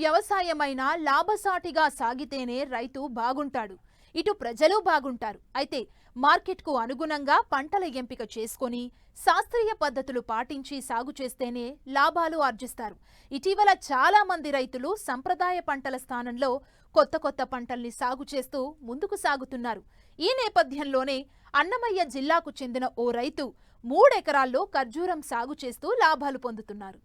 వ్యవసాయమైనా లాభసాటిగా సాగితేనే రైతు బాగుంటాడు. ఇటు ప్రజలు బాగుంటారు. అయితే మార్కెట్కు అనుగుణంగా పంటల ఎంపిక చేసుకొని శాస్త్రీయ పద్ధతులు పాటించి సాగు చేస్తేనే లాభాలు ఆర్జిస్తారు. ఇటీవల చాలా మంది రైతులు సంప్రదాయ పంటల స్థానంలో కొత్త కొత్త పంటల్ని సాగు చేస్తూ ముందుకు సాగుతున్నారు. ఈ నేపథ్యంలోనే అన్నమయ్య జిల్లాకు చెందిన ఓ రైతు 3 ఎకరాల్లో ఖర్జూరం సాగు చేస్తూ లాభాలు పొందుతున్నారు.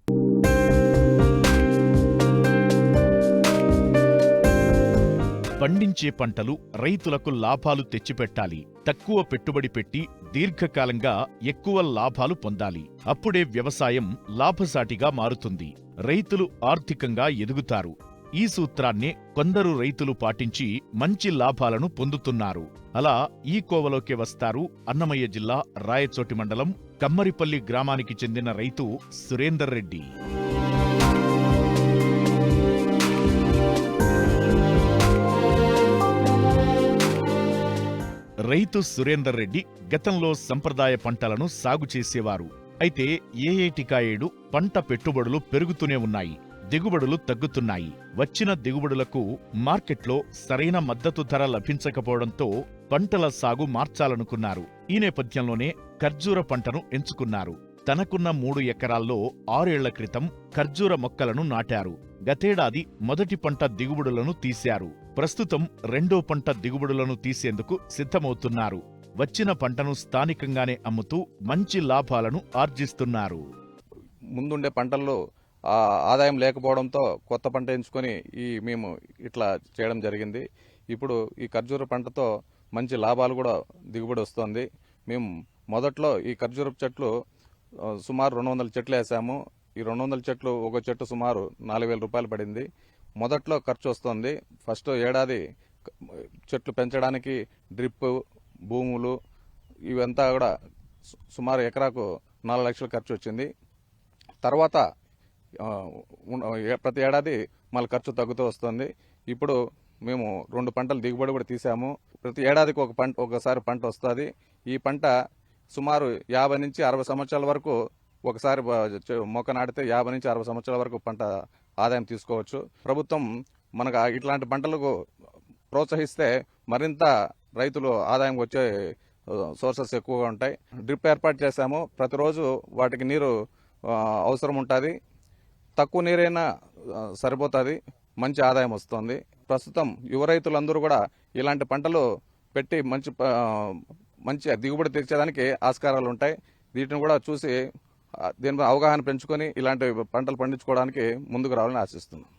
పండించే పంటలు రైతులకు లాభాలు తెచ్చిపెట్టాలి. తక్కువ పెట్టుబడి పెట్టి దీర్ఘకాలంగా ఎక్కువ లాభాలు పొందాలి. అప్పుడే వ్యవసాయం లాభసాటిగా మారుతుంది. రైతులు ఆర్థికంగా ఎదుగుతారు. ఈ సూత్రాన్నే కొందరు రైతులు పాటించి మంచి లాభాలను పొందుతున్నారు. అలా ఈ కోవలోకి వస్తారు అన్నమయ్య జిల్లా రాయచోటి మండలం కమ్మరిపల్లి గ్రామానికి చెందిన రైతు సురేందర్ రెడ్డి. రైతు సురేందర్ రెడ్డి గతంలో సంప్రదాయ పంటలను సాగు చేసేవారు. అయితే ఏటికాయేడు పంట పెట్టుబడులు పెరుగుతూనే ఉన్నాయి. దిగుబడులు తగ్గుతున్నాయి. వచ్చిన దిగుబడులకు మార్కెట్లో సరైన మద్దతు ధర లభించకపోవడంతో పంటల సాగు మార్చాలనుకున్నారు. ఈ నేపథ్యంలోనే ఖర్జూర పంటను ఎంచుకున్నారు. తనకున్న 3 ఎకరాల్లో 6 ఏళ్ల క్రితం ఖర్జూర మొక్కలను నాటారు. గతేడాది మొదటి పంట దిగుబడులను తీశారు. ప్రస్తుతం రెండో పంట దిగుబడులను తీసేందుకు సిద్ధమవుతున్నారు. వచ్చిన పంటను స్థానికంగానే అమ్ముతూ మంచి లాభాలను ఆర్జిస్తున్నారు. ముందుండే పంటల్లో ఆదాయం లేకపోవడంతో కొత్త పంట ఎంచుకొని మేము ఇట్లా చేయడం జరిగింది. ఇప్పుడు ఈ ఖర్జూర పంటతో మంచి లాభాలు కూడా దిగుబడి వస్తుంది. మేము మొదట్లో ఈ ఖర్జూరపు చెట్లు సుమారు 200 చెట్లు వేసాము. ఈ 200 చెట్లు ఒక చెట్టు సుమారు 4,000 రూపాయలు పడింది. మొదట్లో ఖర్చు వస్తుంది. ఫస్ట్ ఏడాది చెట్లు పెంచడానికి డ్రిప్, భూములు ఇవంతా కూడా సుమారు ఎకరాకు 4 లక్షలు ఖర్చు వచ్చింది. తర్వాత ప్రతి ఏడాది మళ్ళీ ఖర్చు తగ్గుతూ వస్తుంది. ఇప్పుడు మేము 2 పంటలు దిగుబడి కూడా తీసాము. ప్రతి ఏడాదికి ఒకసారి పంట వస్తుంది. ఈ పంట సుమారు 50 నుంచి 60 సంవత్సరాల వరకు ఒకసారి మొక్క నాటితే 50 నుంచి 60 సంవత్సరాల వరకు పంట ఆదాయం తీసుకోవచ్చు. ప్రభుత్వం మనకు ఇట్లాంటి పంటలకు ప్రోత్సహిస్తే మరింత రైతులు ఆదాయం వచ్చే సోర్సెస్ ఎక్కువగా ఉంటాయి. డ్రిప్ ఏర్పాటు చేశాము. ప్రతిరోజు వాటికి నీరు అవసరం ఉంటుంది. తక్కువ నీరైనా సరిపోతుంది. మంచి ఆదాయం వస్తుంది. ప్రస్తుతం యువ రైతులందరూ కూడా ఇలాంటి పంటలు పెట్టి మంచి దిగుబడి తెచ్చేదానికి ఆస్కారాలు ఉంటాయి. వీటిని కూడా చూసి దీనిపై అవగాహన పెంచుకొని ఇలాంటి పంటలు పండించుకోవడానికి ముందుకు రావాలని ఆశిస్తున్నాం.